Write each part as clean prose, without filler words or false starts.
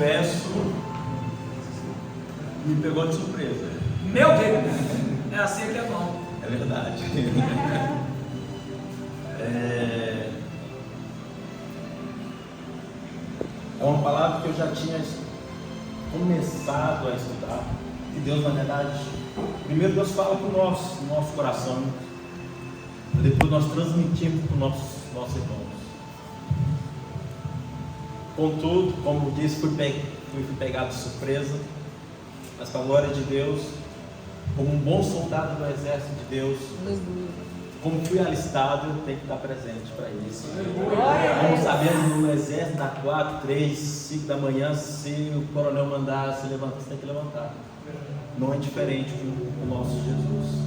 confesso, me pegou de surpresa. Meu Deus, é assim que é bom. É verdade. É uma palavra que eu já tinha começado a estudar. E Deus, na verdade, primeiro Deus fala com o nosso coração, depois nós transmitimos para os nossos irmãos. Contudo, como disse, fui pegado de surpresa, mas para a glória de Deus, como um bom soldado do exército de Deus, como fui alistado, eu tenho que estar presente para isso. Como sabemos, no exército dá 4, 3, 5 da manhã, se o coronel mandar se levantar, você tem que levantar. Não é diferente com o nosso Jesus.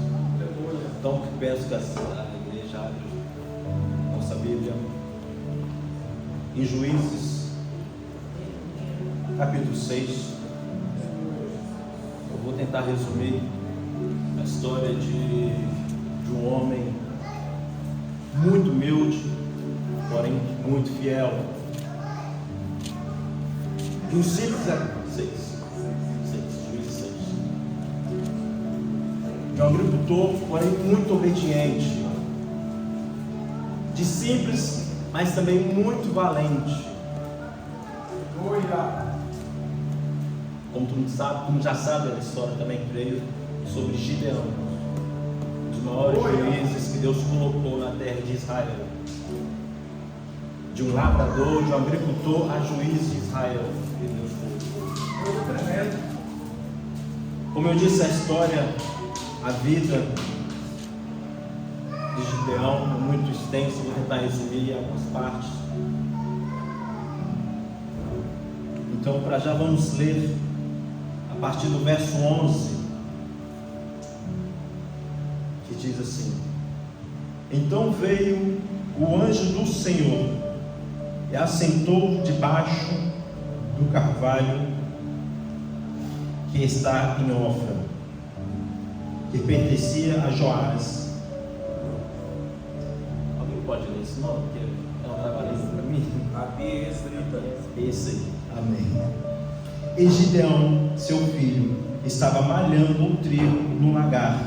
Então, eu peço que a igreja abra nossa Bíblia em Juízes, capítulo 6. Eu vou tentar resumir a história de um homem muito humilde, porém muito fiel. De um simples de um agricultor, porém muito obediente, de simples, mas também muito valente. Como tu sabe, como já sabe a história também, creio, sobre Gideão, um dos maiores juízes que Deus colocou na terra de Israel. De um lavrador, de um agricultor a juiz de Israel, que Deus colocou. Como eu disse, a história, a vida de Gideão é muito extensa, vou tentar resumir algumas partes. Então, para já vamos ler a partir do verso 11, que diz assim: Então veio o anjo do Senhor e assentou debaixo do carvalho que está em Ofra, que pertencia a Joás. Alguém pode ler esse nome? Porque é um trabalho para mim. Esse aí. Amém. E Gideão, seu filho, estava malhando o trigo no lagar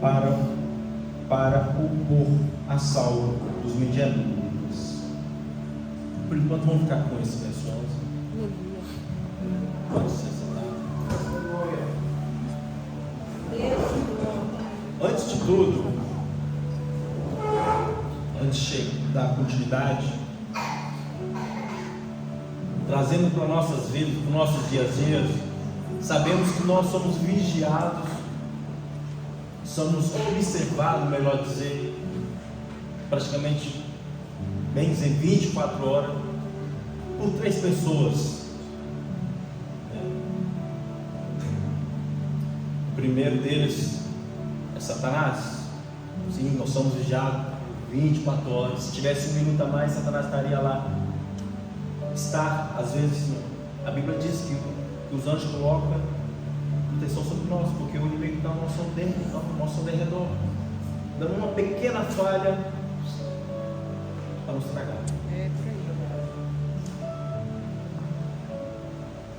para o pôr a salvo dos midianitas. Por enquanto vamos ficar com esse verso 11. Pode ser sentado. Antes de tudo, antes de dar continuidade, trazendo para nossas vidas, para os nossos dias a dias, sabemos que nós somos vigiados, somos observados, melhor dizer, praticamente, bem dizer, 24 horas, por 3 pessoas. O primeiro deles é Satanás. Sim, nós somos vigiados 24 horas. Se tivesse 1 minuto a mais, Satanás estaria lá. Está, às vezes, a Bíblia diz que os anjos colocam proteção sobre nós, porque o inimigo está ao nosso derredor, dando uma pequena falha para nos tragar.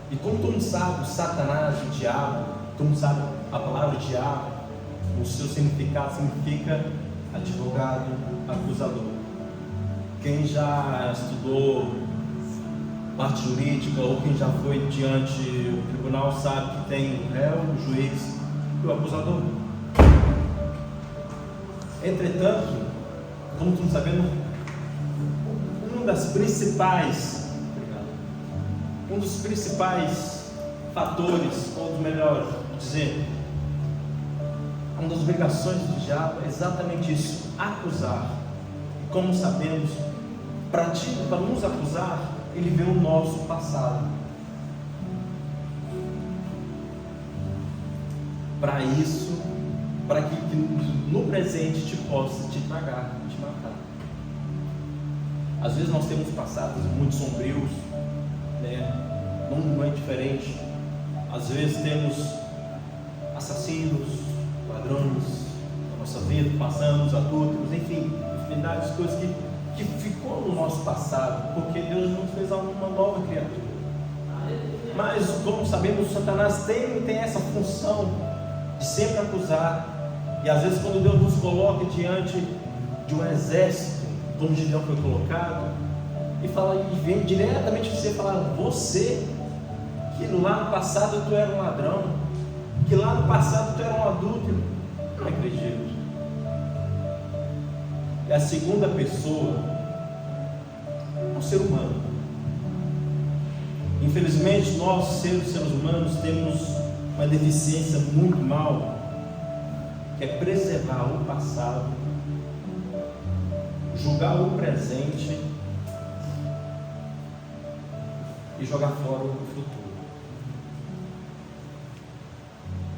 E como todo mundo sabe, o Satanás, o diabo, todo mundo sabe a palavra diabo, o seu significado significa advogado, acusador. Quem já estudou parte jurídica, ou quem já foi diante do tribunal, sabe que tem o réu, o juiz e o acusador. Entretanto, como todos sabemos, um dos principais fatores, ou melhor dizer, uma das obrigações do diabo é exatamente isso: acusar. E como sabemos, para nos acusar, ele vê o nosso passado. Para isso, para que no presente te possa te tragar, te matar. Às vezes nós temos passados muito sombrios, né? Não é diferente. Às vezes temos assassinos, ladrões na nossa vida, passamos, adúlteros, enfim, infinidade de coisas que ficou no nosso passado, porque Deus nos fez uma nova criatura. Mas, como sabemos, Satanás tem essa função de sempre acusar. E às vezes, quando Deus nos coloca diante de um exército, como Gideão foi colocado, e vem diretamente você falar: você, que lá no passado tu era um ladrão, que lá no passado tu era um adúltero. Não acredito. É a segunda pessoa, é um ser humano. Infelizmente, nós, seres humanos, temos uma deficiência muito mal, que é preservar o passado, julgar o presente e jogar fora o futuro.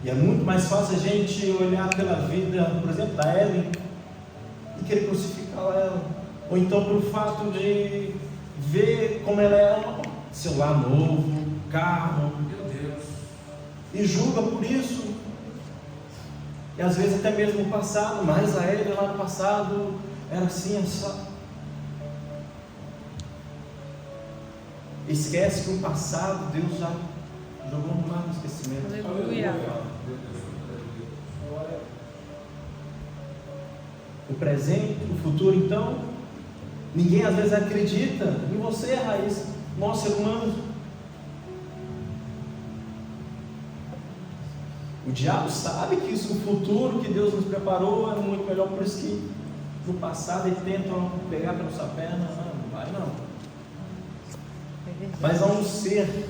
E é muito mais fácil a gente olhar pela vida, por exemplo, da Ellen, e querer crucificar ela, ou então pelo fato de ver como ela é, celular novo, carro, Meu Deus, e julga por isso. E às vezes até mesmo o passado, mas a Ellen lá no passado era assim, assim. Esquece que o passado Deus já jogou no mar do esquecimento. Aleluia. O presente, o futuro, então, ninguém às vezes acredita em você, Raíssa, nós ser humanos. O diabo sabe que isso, o futuro que Deus nos preparou é muito melhor, por isso que no passado ele tenta pegar pela sua perna, não vai não. Mas há um ser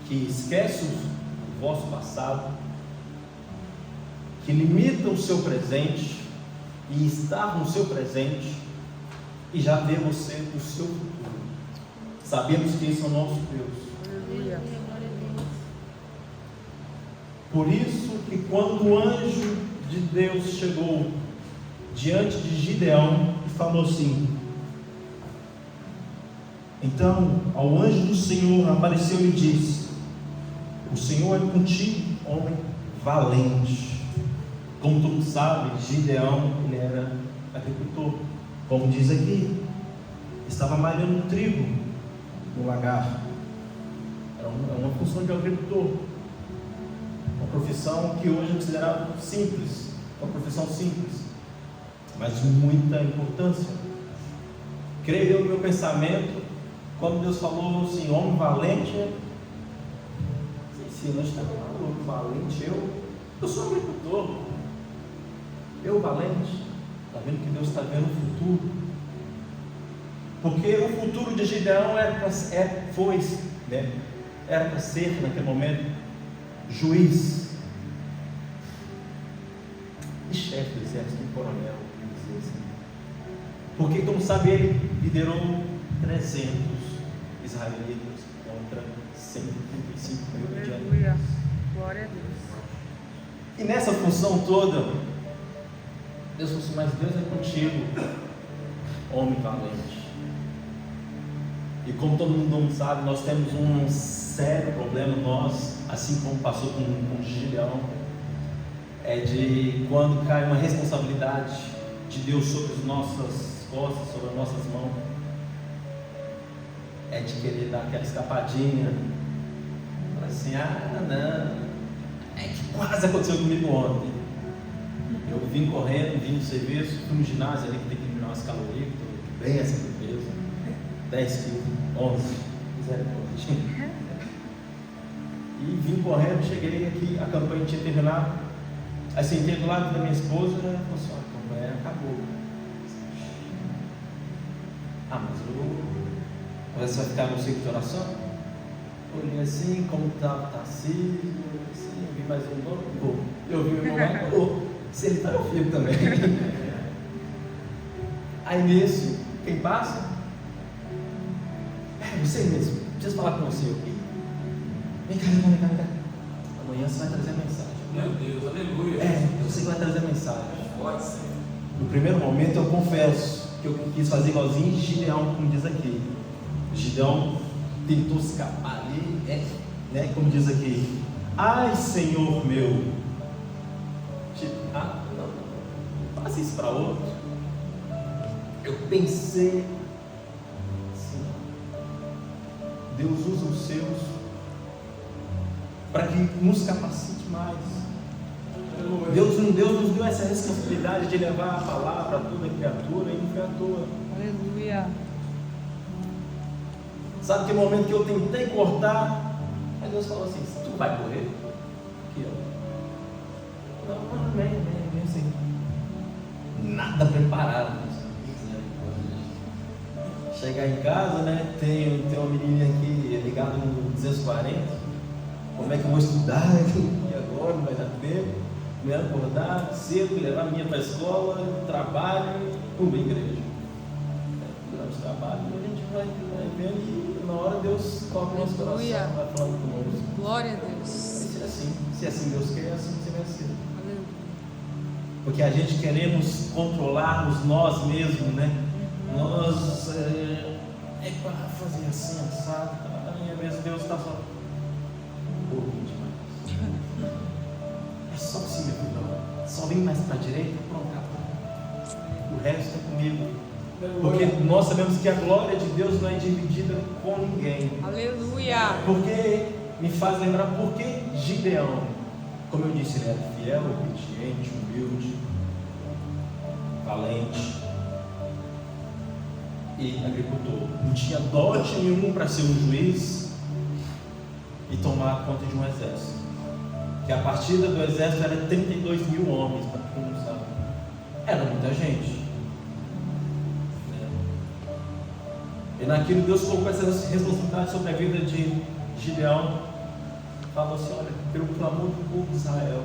que esquece o vosso passado, que limita o seu presente e está no seu presente e já vê você o seu futuro. Sabemos que esse é o nosso Deus. Por isso que quando o anjo de Deus chegou diante de Gideão e falou assim: então ao anjo do Senhor apareceu e disse: o Senhor é contigo, homem valente. Como todo mundo sabe, Gideão, ele era agricultor, como diz aqui, estava malhando trigo no lagar. Era uma função de agricultor, uma profissão que hoje é considerada simples, uma profissão simples, mas de muita importância. Creio eu no meu pensamento, quando Deus falou assim, homem valente, se nós estamos maluco, valente, eu sou agricultor, eu valente, está vendo que Deus está vendo o futuro? Porque o futuro de Gideão era para ser naquele momento juiz e chefe do exército, coronel, assim. Porque, como sabe, ele liderou 300 israelitas contra 135 mil Aleluia. Glória a Deus. E nessa função toda, Deus falou assim: mas Deus é contigo, homem valente. E como todo mundo sabe, nós temos um sério problema, nós, assim como passou com Gideão, é de quando cai uma responsabilidade de Deus sobre as nossas costas, sobre as nossas mãos, é de querer dar aquela escapadinha, assim, não, é que quase aconteceu comigo ontem. Eu vim correndo, vim no serviço, fui no ginásio ali que tem que eliminar umas calorias, estou bem acima do peso, 10 quilos, 11, misericórdia. E vim correndo, cheguei aqui, a campanha tinha terminado. Aí sentei do lado da minha esposa, ela falou assim: a campanha acabou. Mas você vai ficar no ciclo de oração? Olhei assim, como estava Tarcísio, assim, eu vi mais um vou. Eu vi o irmão lá e falou: se ele está, eu fico também. Aí nisso, quem passa? É você mesmo, preciso falar com você aqui. Vem cá. Amanhã você vai trazer a mensagem. meu Deus, aleluia. Você vai trazer a mensagem. Pode ser. No primeiro momento eu confesso que eu quis fazer igualzinho Gideão, como diz aqui. Gideão tentou escapar ali, né? Como diz aqui: ai Senhor meu, não faça isso para outro. Eu pensei assim, Deus usa os seus para que nos capacite mais. Deus nos deu essa responsabilidade de levar a palavra a toda criatura, e não foi à toa. Aleluia. Sabe que momento que eu tentei cortar, aí Deus falou assim: tu vai correr? Aqui, ó. Não, vem assim. Nada preparado. Chegar em casa, né? Tem uma menina aqui ligada no 240. Como é que eu vou estudar? E agora não vai dar tempo. Me acordar cedo, levar a menina para a escola, trabalho, uma igreja. Durante o trabalho, a gente vai vendo e na hora Deus toca o nosso coração, vai falando conosco. Glória a Deus. Se assim Deus quer, assim você vai ser. Aleluia. Porque a gente queremos controlarmos nós mesmos, né? Nós para fazer assim, assado, mesmo Deus está só. É só assim, meu filho. Só vem mais para a direita, pronto, acabou. O resto é comigo. Porque nós sabemos que a glória de Deus não é dividida com ninguém. Aleluia. Porque me faz lembrar porque Gideão, como eu disse, ele era fiel, obediente, humilde, valente e agricultor. Não tinha dote nenhum para ser um juiz e tomar conta de um exército. Que a partida do exército era 32 mil homens, para quem não sabe. Era muita gente. E naquilo Deus colocou essa responsabilidade sobre a vida de Gideão. Falou assim: olha, pelo clamor do povo de Israel,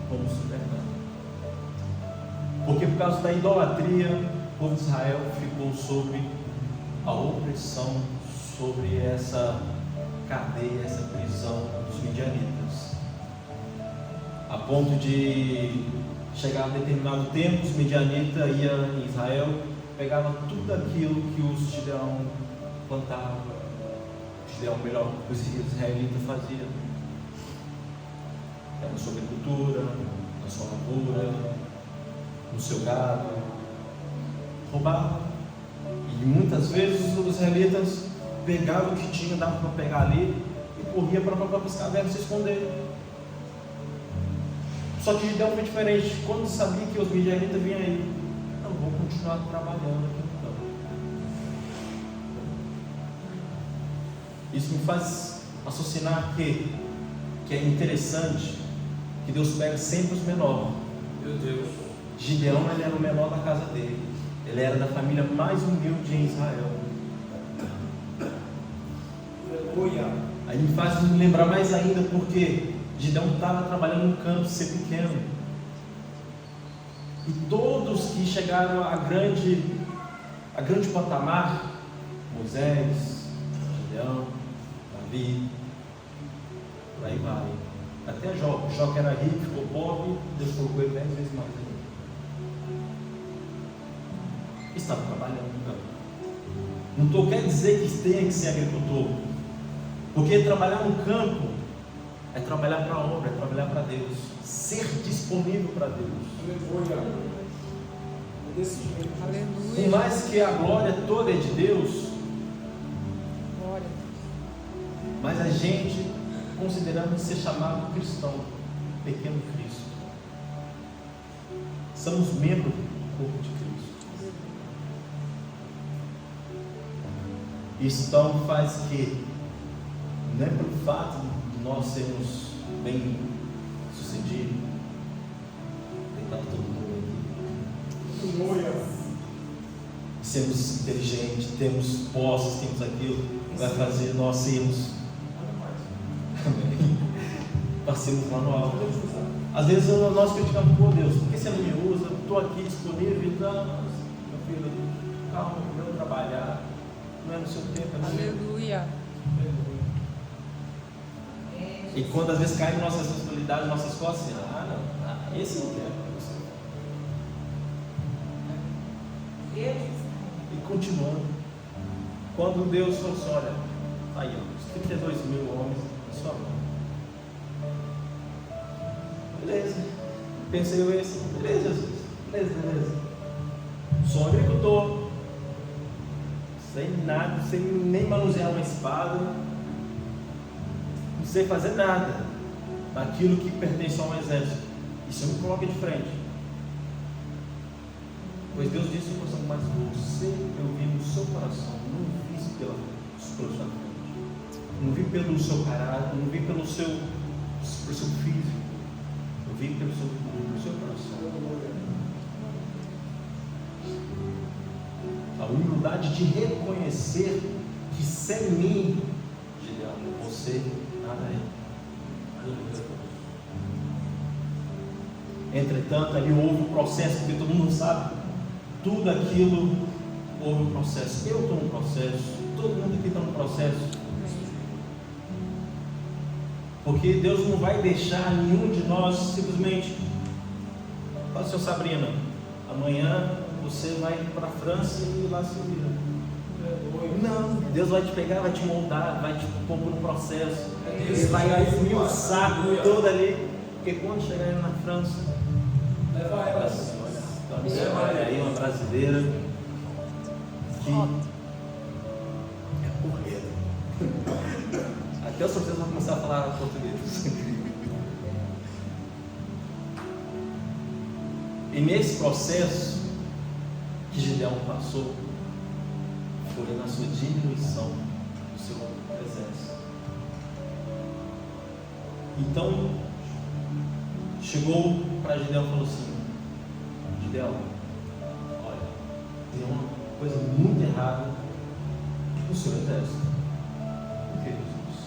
vamos superar. Porque por causa da idolatria, o povo de Israel ficou sob a opressão, sobre essa cadeia, essa prisão dos midianitas. A ponto de chegar a determinado tempo, os midianitas iam em Israel, pegavam tudo aquilo que os Gideão plantavam, os israelitas faziam. Na sua agricultura, na sua lavoura, no seu gado, roubavam. E muitas vezes os israelitas pegavam o que tinha, dava para pegar ali e corria para as cavernas se esconder. Só que Gideão foi diferente. Quando sabia que os midianitas vinham aí, não vou continuar trabalhando aqui no campo. Isso me faz raciocinar que é interessante que Deus pega sempre os menores. Meu Deus. Gideão, ele era o menor da casa dele. Ele era da família mais humilde em Israel. Aleluia. Aí me faz me lembrar mais ainda porque Gideão estava trabalhando no campo, ser pequeno. E todos que chegaram a grande patamar, Moisés, Gideão, Davi, por aí vai. Até Jó que era rico, ficou pobre, Deus colocou ele 10 vezes mais ainda. Estava trabalhando no campo. Não quer dizer que tenha que ser agricultor, porque trabalhar no campo é trabalhar para a obra, é trabalhar para Deus, ser disponível para Deus. Aleluia. Desse jeito. Aleluia. Por mais que a glória toda é de Deus, Glória. mas a gente consideramos ser chamado cristão, pequeno Cristo. Somos membros do corpo de Cristo. Isso então faz que, não é pelo fato de nós sermos bem sucedidos, tentar todo mundo aqui, Aleluia. sermos inteligentes, temos posses, temos aquilo, vai fazer nós sermos sermos lá no alto. Às vezes nós criticamos, por Deus, por que você não me usa? Estou aqui disponível, não, meu filho, calma, eu trabalhar, não é no seu tempo, é no meu. Aleluia. E quando às vezes cai em nossas responsabilidades, nossas costas, assim, não, esse não quer. E continuando, quando Deus falou assim: olha, aí, ó, os 32 mil homens na sua mão. Beleza, pensei eu esse, beleza, Jesus, beleza. Sou um agricultor, sem nada, sem nem manusear uma espada, não sei fazer nada daquilo que pertence a um exército. Isso me coloca de frente. Pois Deus disse no coração, mas você eu vi no seu coração, não vi pela sua frente, não vi pelo seu caráter, não vi pelo seu físico, eu vi pelo seu coração. A humildade de reconhecer que sem mim, Gideão, você nada é. Entretanto, ali houve um processo, porque todo mundo sabe, tudo aquilo houve um processo. Eu estou no processo, todo mundo aqui está no processo. Porque Deus não vai deixar nenhum de nós simplesmente, fala, seu Sabrina, amanhã você vai para a França e lá se vira. Não, Deus vai te pegar, vai te moldar, vai te pôr no processo. Ele vai esmiuçar todo ali. Porque quando chegar na França, você vai aí uma brasileira que é porreira. Até o sorteio vai começar a falar português. E nesse processo que Gideão passou, foi na sua diminuição do seu exército. Então, chegou para Gideão e falou assim: Gideão, olha, tem uma coisa muito errada no seu exército. O que, Jesus?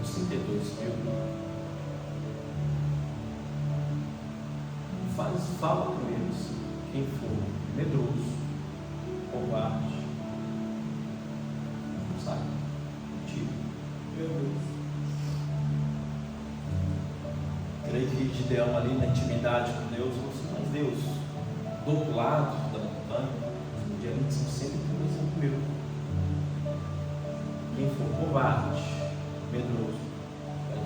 Os 32.000. Fala com eles, quem for medroso, covarde, não sabe, tiro. Meu Deus. Creio que Gideão ali na intimidade com Deus, falou assim, mas Deus, do outro lado da montanha, os medianitas são sempre 35.000. Quem for covarde, medroso, vai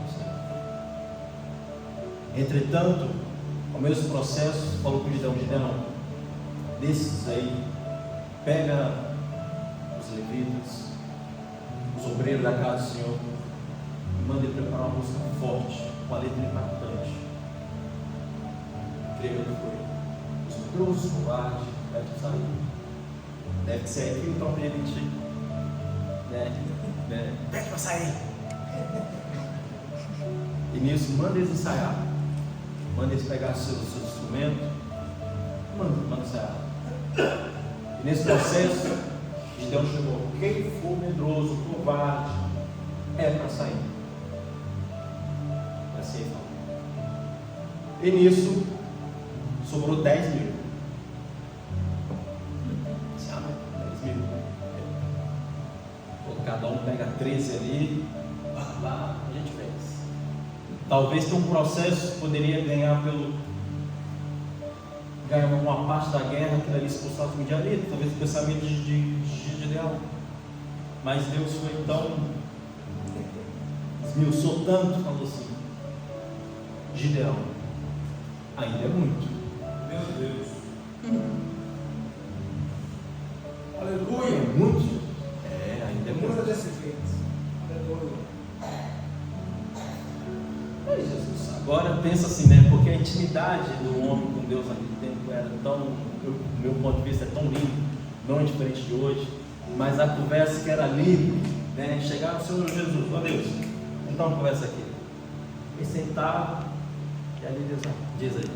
não. Entretanto, ao mesmo processo, falou com Gideão, desses aí, pega os levitas, os obreiros da casa do Senhor, e manda ele preparar uma música forte, uma letra impactante. Creio que foi. Os medrosos, covardes, deve sair. Deve ser aqui o próprio elite. Pede para sair. E nisso, manda eles ensaiar. Manda eles pegar seus instrumentos. Manda ensaiar. E nesse processo, Gideão chegou. Quem for medroso, covarde, é para sair. Assim ele falou. E nisso, sobrou 10.000. Sabe? 10.000. Cada um pega 13 ali. Lá a gente fez. Talvez tenha um processo que poderia ganhar uma parte da guerra, aquilo ali expulsar os midianitas, talvez o pensamento de Gideão. Mas Deus foi tão, esmiuçou tanto, falou assim: Gideão, ainda é muito. Meu Deus. Aleluia. Aleluia. É muito? Ainda é Muita muito. desse jeito. Aleluia. Jesus, agora pensa assim, né? Porque a intimidade do homem com Deus naquele tempo era tão, do meu ponto de vista, é tão lindo, não é diferente de hoje, mas a conversa que era livre, né? Chegar no Senhor Jesus, ó Deus, vamos dar uma conversa aqui. E sentar, e ali Deus diz aí.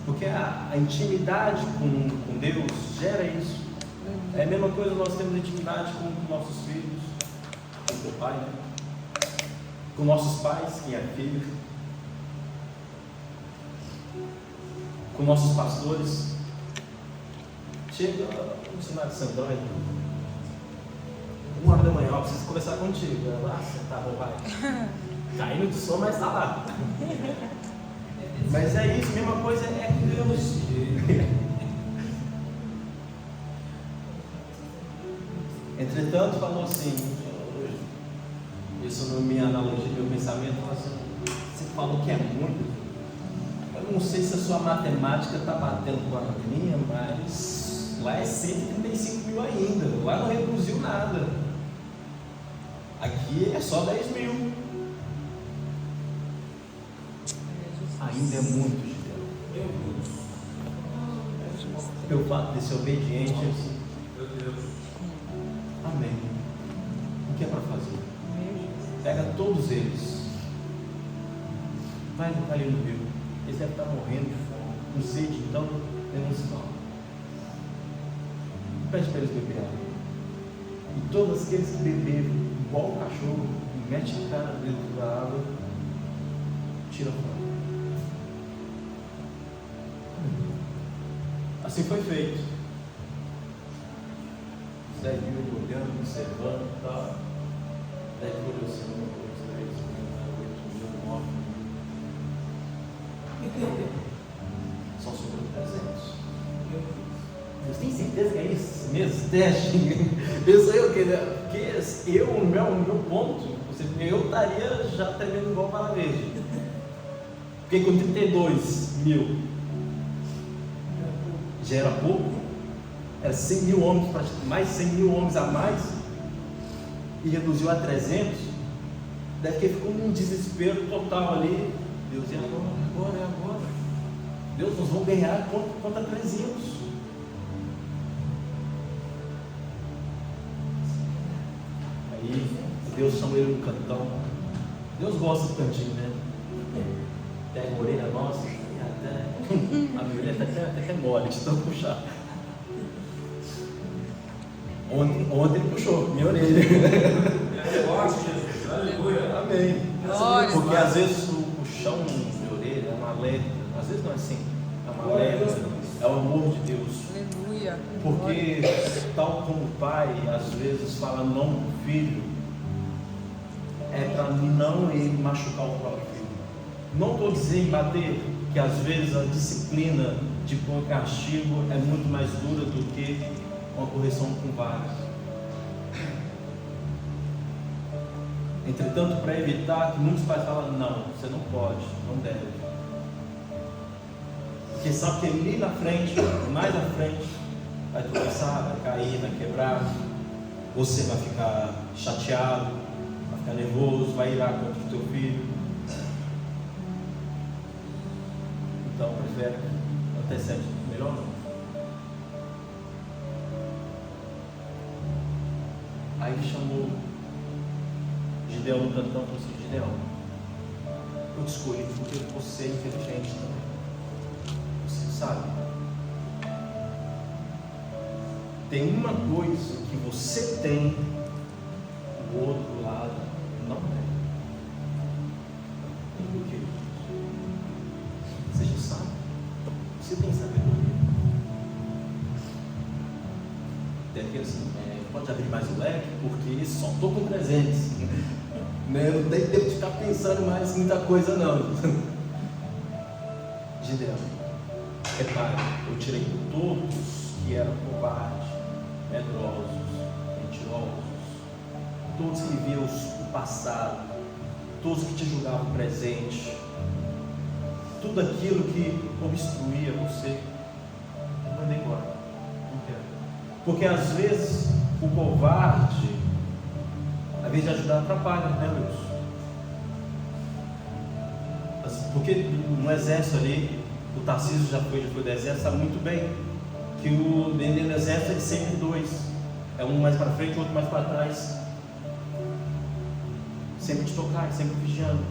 Porque a intimidade com Deus gera isso. É a mesma coisa, nós temos intimidade com nossos filhos, com o seu pai, né? Com nossos pais, quem é filho, com nossos pastores. Chega o missionário Sandrão, 1h da manhã, eu preciso conversar contigo. Ela, sentar, meu pai. Caindo do sono, mas está lá. Mas é isso, a mesma coisa é com Deus. Entretanto, falou assim, isso na minha analogia, meu pensamento, falou assim, você falou que é muito. Eu Eu não sei se a sua matemática está batendo com a minha, mas lá é 135 mil ainda. Lá não reduziu nada. Aqui é só 10 mil. Ainda é muito, Gideão. Meu Deus. Pelo fato de ser obediente. Meu Deus. Amém. O que é para fazer? Pega todos eles. Vai ali no rio. Eles devem estar morrendo de fome. Com sede, então, eles não. Pede para eles beber água. E todos aqueles que beberam, igual o cachorro, mete a cara dentro da água, tira fora. Assim foi feito. Os 10 mil olhando, observando, tá? 10 mil olhando, 1, 2, 3, 4, 8 mil, 9 mil. Só sobrou 300. Vocês têm certeza que é isso mesmo? Teste? Pensa eu que eu, no meu ponto, eu estaria já tremendo igual para verde. Porque com 32 mil já era pouco, era 100 mil homens, mais 100 mil homens a mais, e reduziu a 300, deve que ficou num desespero total ali. Deus, e agora? Deus, nós vamos ganhar contra 300. Aí Deus chama ele no cantão. Deus gosta do cantinho, né? Pega a orelha nossa, e até a minha orelha até que é mole, de tão puxar. Ontem ele puxou minha orelha. Forte, Jesus. Aleluia. Amém. Glória. Porque às vezes o puxão de orelha é uma alerta. Às vezes não é assim. É uma alerta. É o amor de Deus. Aleluia. Porque, tal como o pai às vezes fala não do filho, é para não ele machucar o próprio filho. Não estou dizendo bater, que às vezes a disciplina de pôr castigo é muito mais dura do que uma correção com varas. Entretanto, para evitar que muitos pais falam, não, você não pode, não deve. Porque sabe que ali na frente, mais na frente, vai tropeçar, vai cair, vai quebrar, você vai ficar chateado, vai ficar nervoso, vai irar contra o teu filho. Então prefere antecede melhor não. Aí ele chamou Gideão no cantão e falou assim: Gideão, eu te escolhi porque você é inteligente também. Você sabe, tem uma coisa que você tem, o outro lado não tem. Tem o quê? Você já sabe. Você tem sabedoria. Tem aquele assim, pode abrir mais o leque, porque só estou com 300. Não tem tempo de ficar pensando mais muita coisa não. Gideão, repare, eu tirei todos que eram covardes, medrosos, mentirosos, todos que viam o passado, todos que te julgavam o presente, tudo aquilo que obstruía você, eu mandei embora. Não quero. Porque às vezes o covarde, às vezes de ajudar, atrapalha, né, Wilson? Porque no exército ali, o Tarcísio já foi do exército, sabe muito bem que o dentro do exército é sempre dois, é um mais para frente, o outro mais para trás, sempre de tocar, sempre vigiando.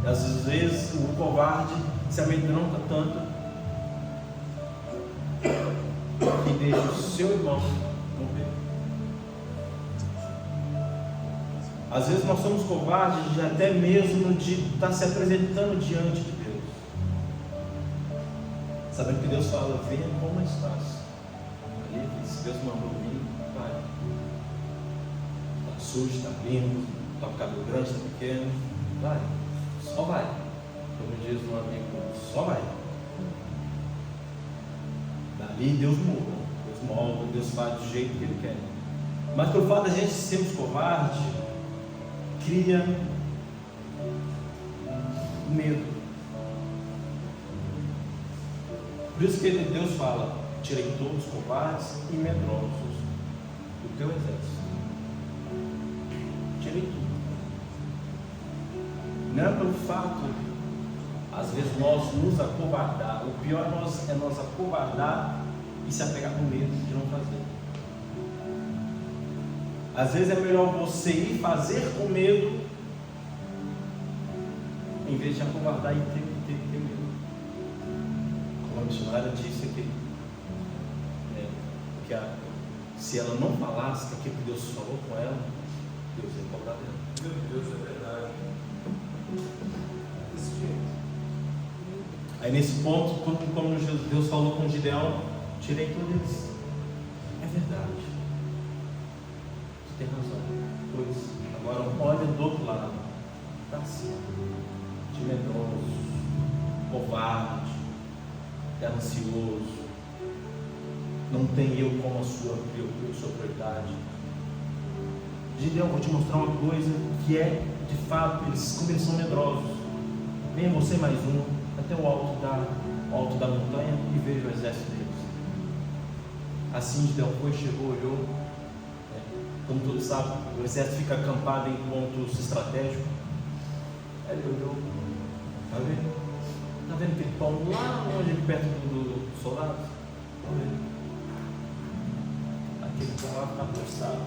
E às vezes o covarde se amedronta tanto que deixa o seu irmão morrer. Às vezes nós somos covardes de até mesmo de estar se apresentando diante de Deus, sabendo que Deus fala, venha como estás. Ali, se Deus mandou vir, vai. Está sujo, está limpo, está com cabelo grande, está pequeno, vai, só vai. Como diz um amigo, só vai. Dali Deus muda, Deus molda, Deus faz do jeito que Ele quer. Mas pelo fato da gente sermos covardes, cria medo. Por isso que Deus fala: tirei todos os covardes e medrosos do teu exército. Tirei tudo. Não é pelo fato, às vezes, nós nos acovardar. O pior é nós acovardar e se apegar com medo de não fazer. Às vezes é melhor você ir fazer com medo, em vez de acovardar e ter medo. Como a missionária disse aqui, que se ela não falasse aquilo que Deus falou com ela, Deus ia cobrar dela. Meu Deus, é verdade. Desse jeito. Aí nesse ponto, como Deus falou com Gideão, tirei todos eles. É verdade. Você tem razão. Pois, agora olha do outro lado. Está assim, de medroso, covarde, ansioso. Não tem eu como a sua prioridade. Gideão, vou te mostrar uma coisa que é, de fato, como eles são medrosos. Venha você mais um, até o alto da montanha e veja o exército deles. Assim Gideão foi, chegou, olhou. Como todos sabem, o exército fica acampado em pontos estratégicos. Aí ele olhou. Está vendo? Está vendo aquele pão lá longe, perto dos soldados? Está vendo? Aquele pão lá está postado.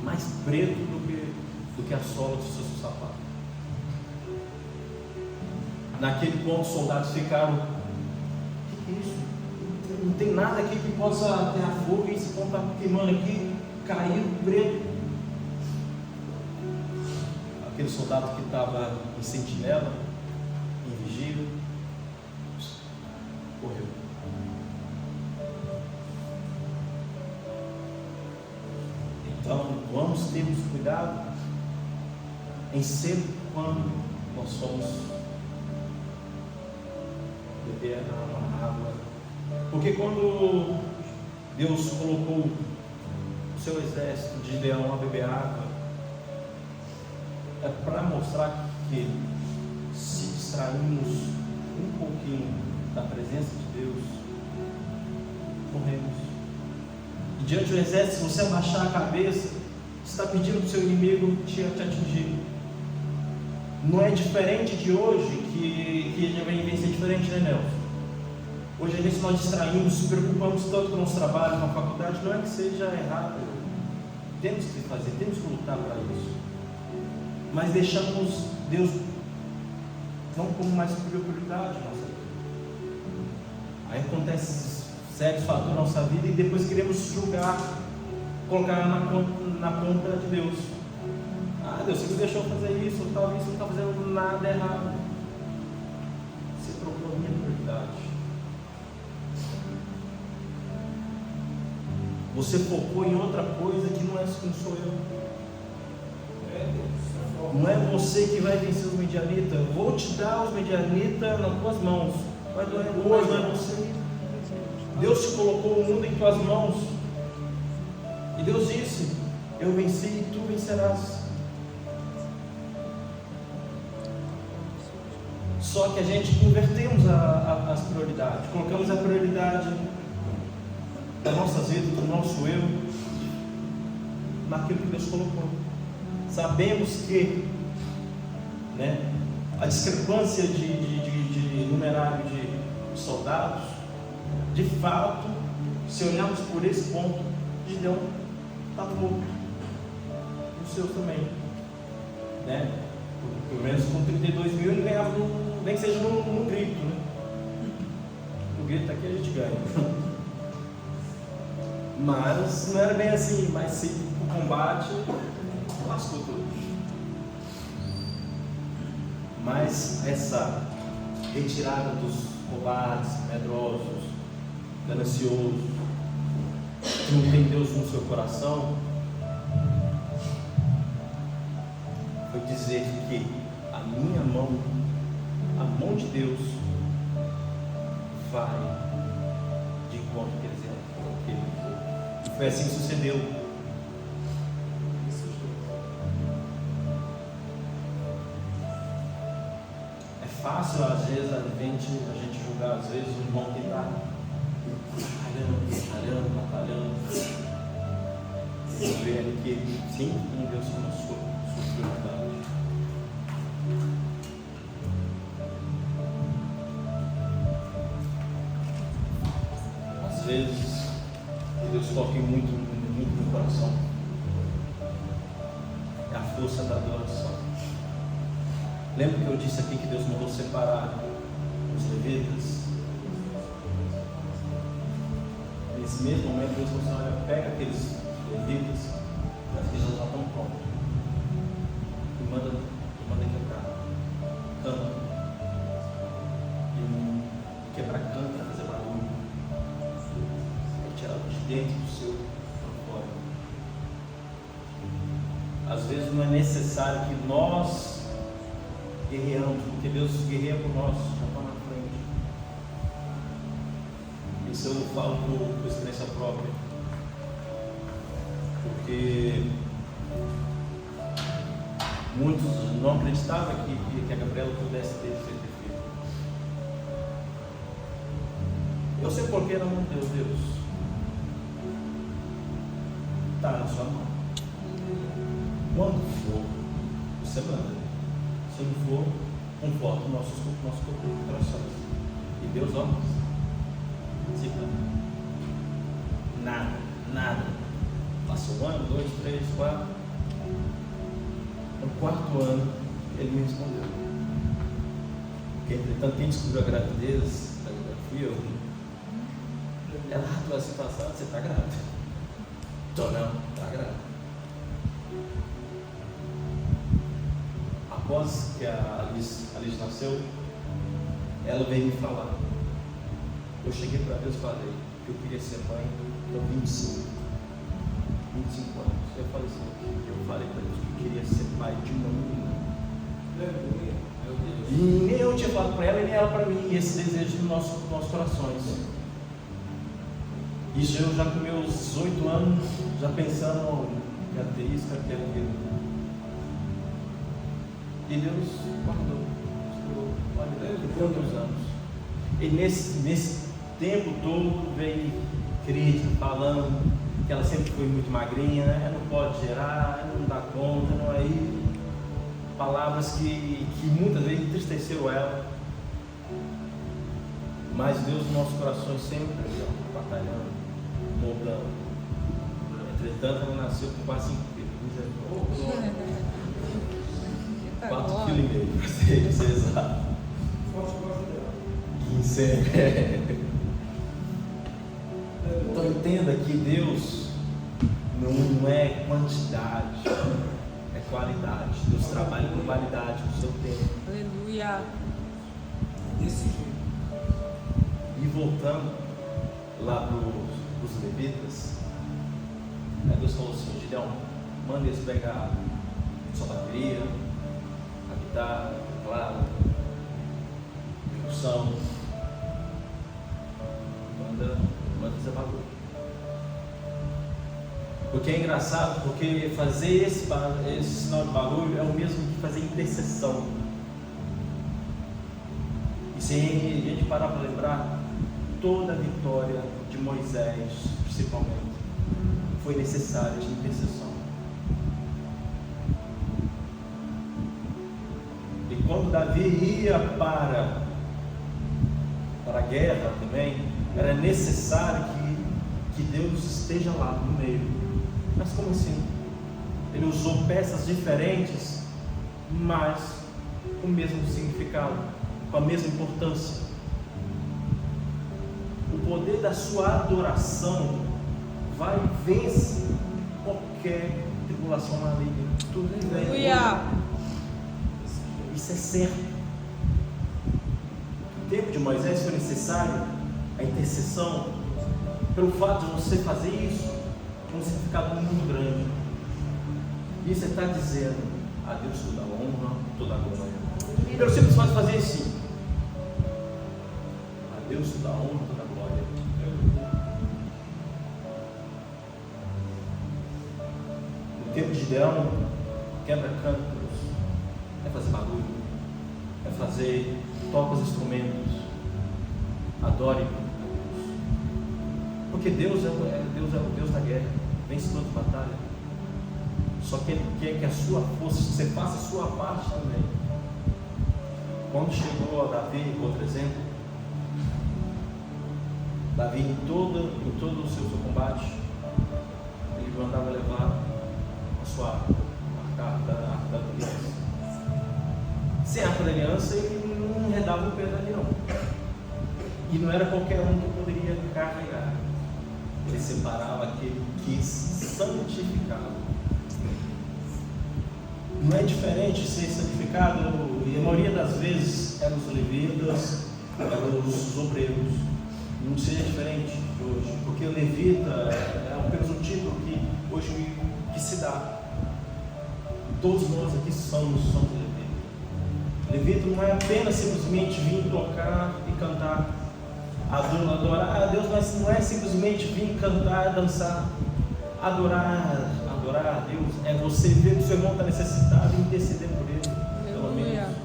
Mais preto do que a sola do seu sapato. Naquele ponto, os soldados ficaram: o que é isso? Não tem nada aqui que possa ter fogo, e esse ponto está queimando aqui, caiu preto. Aquele soldado que estava em sentinela, em vigília, correu. Então, vamos termos cuidado em ser quando nós somos beber a água. Porque quando Deus colocou o seu exército de Gideão a beber água, é para mostrar que se distrairmos um pouquinho da presença de Deus, morremos. E diante do exército, se você abaixar a cabeça, você está pedindo para o seu inimigo te atingir. Não é diferente de hoje, que já vem ser diferente, né, Nelson? Hoje, às vezes, nós distraímos, se preocupamos tanto com o nosso trabalho, com a faculdade. Não é que seja errado, temos que fazer, temos que lutar para isso, mas deixamos Deus não como mais prioridade na nossa vida. Aí acontece sérios fatores na nossa vida e depois queremos julgar, colocar na conta de Deus. Ah, Deus, você me deixou fazer isso, tal, isso, não está fazendo nada errado. Você procurou a minha prioridade. Você focou em outra coisa que não sou eu. Não é você que vai vencer os medianitas. Eu vou te dar os medianitas nas tuas mãos. Mas não é você. Deus te colocou o mundo em tuas mãos. E Deus disse: eu venci e tu vencerás. Só que a gente invertemos as prioridades. Colocamos a prioridade da nossa vida, do nosso eu, naquilo que Deus colocou. Sabemos que, a discrepância de numerário de soldados, de fato, se olharmos por esse ponto, Gideão está morto. Os seus também. Pelo menos com 32 mil ele ganhava, nem que seja no grito. No grito aqui a gente ganha. Mas não era bem assim, mas se o combate lascou tudo. Mas essa retirada dos covardes, medrosos, gananciosos, que não tem Deus no seu coração, foi dizer que a minha mão, a mão de Deus, vai de encontro que eles eram. E foi assim que sucedeu. É fácil fácil, às vezes, a gente julgar, às vezes, o irmão que está batalhando. E ver que ele sim tem Deus como sua prioridade. Às vezes, Deus toca muito no coração. É a força da adoração. Lembra que eu disse aqui que Deus mandou separar os levitas? Nesse mesmo momento, Deus falou assim: olha, pega aqueles levitas, que já estão prontos, e manda quebrar cana, e quebrar cana para fazer barulho, para tirar de dentro do seu para fora. Às vezes não é necessário que nós guerreamos, porque Deus guerreia por nós, já está na frente. Isso eu falo por experiência própria, porque muitos não acreditavam que a Gabriela pudesse ter filho. Eu sei porque na mão de Deus está na sua mão. Quando for, você manda. Se não for, conforta o nosso corações. E Deus ama. Nada. Passou 1 ano, 2, 3, 4. No 4º ano, ele me respondeu. Porque, entretanto, quem descobriu a gravidez, fui eu. Ela, tu vai se passar, você está grávida. Tô não, está grávida. Após que a Alice nasceu, ela veio me falar. Eu cheguei para Deus e falei que eu queria ser mãe com 25 anos. Eu falei assim, eu falei para Deus que eu queria ser pai de uma menina. Meu Deus. E nem eu tinha falado para ela, e nem ela para mim, esse desejo nos nossos corações. Isso eu já com meus 8 anos, já pensando, quero ter isso, quero ter aquilo. E Deus guardou. Olha, quantos anos. E nesse tempo todo veio crítica falando que ela sempre foi muito magrinha, né? Não pode gerar, não dá conta, não aí. Palavras que muitas vezes entristeceram ela. Mas Deus nos nossos corações sempre batalhando, moldando. Entretanto, ela nasceu com quase 5 quilos. 4,5 kg, para ser exato. 15. Então entenda que Deus não é quantidade, é qualidade. Deus trabalha com qualidade, com o seu tempo. Aleluia. Desse jeito. E voltando lá para os levitas, aí Deus falou assim: Gideão, manda eles pegar sua bateria, a guitarra, o teclado, a percussão, manda fazer bagulho. Porque é engraçado, porque fazer esse sinal de barulho é o mesmo que fazer intercessão. E se a gente parar para lembrar, toda a vitória de Moisés, principalmente, foi necessária de intercessão. E quando Davi ia para a guerra também, era necessário que Deus esteja lá no meio. Mas como assim? Ele usou peças diferentes, mas com o mesmo significado, com a mesma importância. O poder da sua adoração vai vencer qualquer tribulação maligna. Tudo que vem. Isso é certo. No tempo de Moisés foi necessário a intercessão. Pelo fato de você fazer isso, tem um significado muito grande. E você está dizendo a Deus toda a honra, toda a glória. Pelo simples fato de fazer isso, a Deus toda a honra, toda a glória. No tempo de Gideão, quebra-cantos, é fazer barulho, é fazer, toca os instrumentos, adore a Deus. Porque Deus é o Deus da guerra, vence todas as batalhas. Só que Ele quer que a sua força, você faça a sua parte também. Quando chegou a Davi, outro exemplo, Davi em todo o seu combate, ele mandava levar a sua arca da aliança. Sem a arca da aliança, ele não enredava o pé dali não. E não era qualquer um que poderia carregar. Ele separava aquele que santificava. Não é diferente ser santificado, e a maioria das vezes eram os levitas, eram os obreiros. Não seria diferente de hoje, porque o levita é apenas um título que hoje que se dá. Todos nós aqui somos levitas. Levita não é apenas simplesmente vir tocar e cantar, adorar a Deus, mas não é simplesmente vir cantar, dançar. Adorar a Deus é você ver que o seu irmão está necessitado e interceder por ele, pelo menos.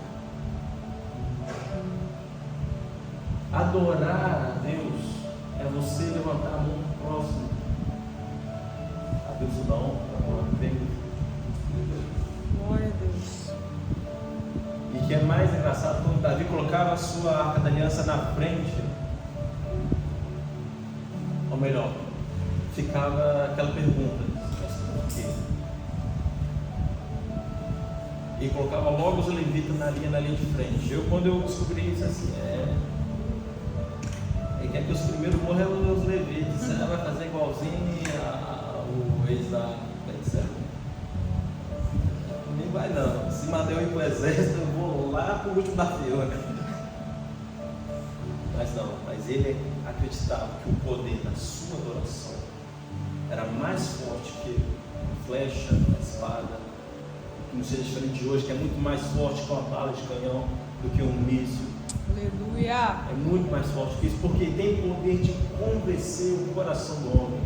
Adorar a Deus é você levantar a mão pro próximo. A Deus o dom, Glória a Deus. E que é mais engraçado, quando Davi colocava a sua arca da aliança na frente, ou melhor, ficava aquela pergunta: mas por quê? E colocava logo os levitas na linha de frente. Quando eu descobri isso, assim, ele quer que os primeiros morram os levitas. Você vai fazer igualzinho o ex da etc. Nem vai não. Se mandar eu ir para o exército, eu vou lá para o último da fila. Mas ele acreditava que o poder da sua adoração era mais forte que a flecha, a espada. Que não seja diferente de hoje, que é muito mais forte que uma bala de canhão do que um míssil. Aleluia. É muito mais forte que isso, porque tem o poder de convencer o coração do homem.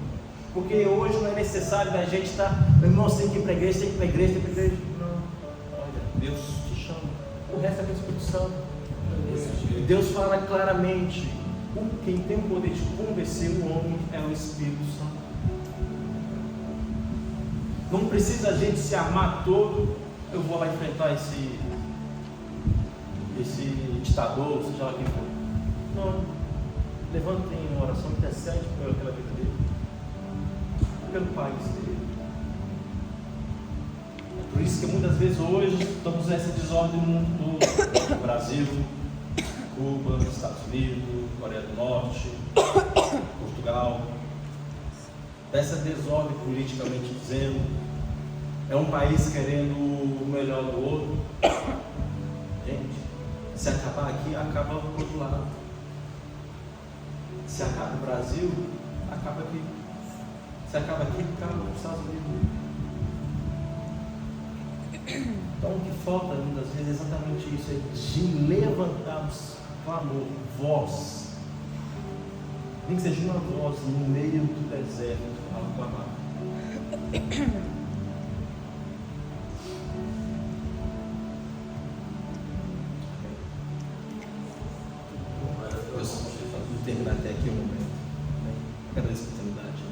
Porque hoje não é necessário a gente estar, meu irmão, você tem que ir para a igreja, tem que ir para a igreja, tem que ir para a igreja. Não, olha, Deus te chama. O resto é com o Espírito Santo. Deus fala claramente: quem tem o poder de convencer o homem é o Espírito Santo. Não precisa a gente se armar todo. Eu vou lá enfrentar esse ditador, seja lá quem for. Não. Levantem uma oração, intercede pela vida dele, pelo país dele. É por isso que muitas vezes hoje estamos nessa desordem no mundo todo. Brasil, Cuba, Estados Unidos, Coreia do Norte, Portugal. Dessa desordem politicamente dizendo. É um país querendo o melhor do outro. Gente, se acabar aqui, acaba do outro lado. Se acaba o Brasil, acaba aqui. Se acaba aqui, acaba nos Estados Unidos. Então o que falta muitas vezes é exatamente isso, é de levantarmos clamor, voz. Nem que seja uma voz no meio do deserto, ao clamar. Vou terminar até aqui um momento. Agradeço a oportunidade.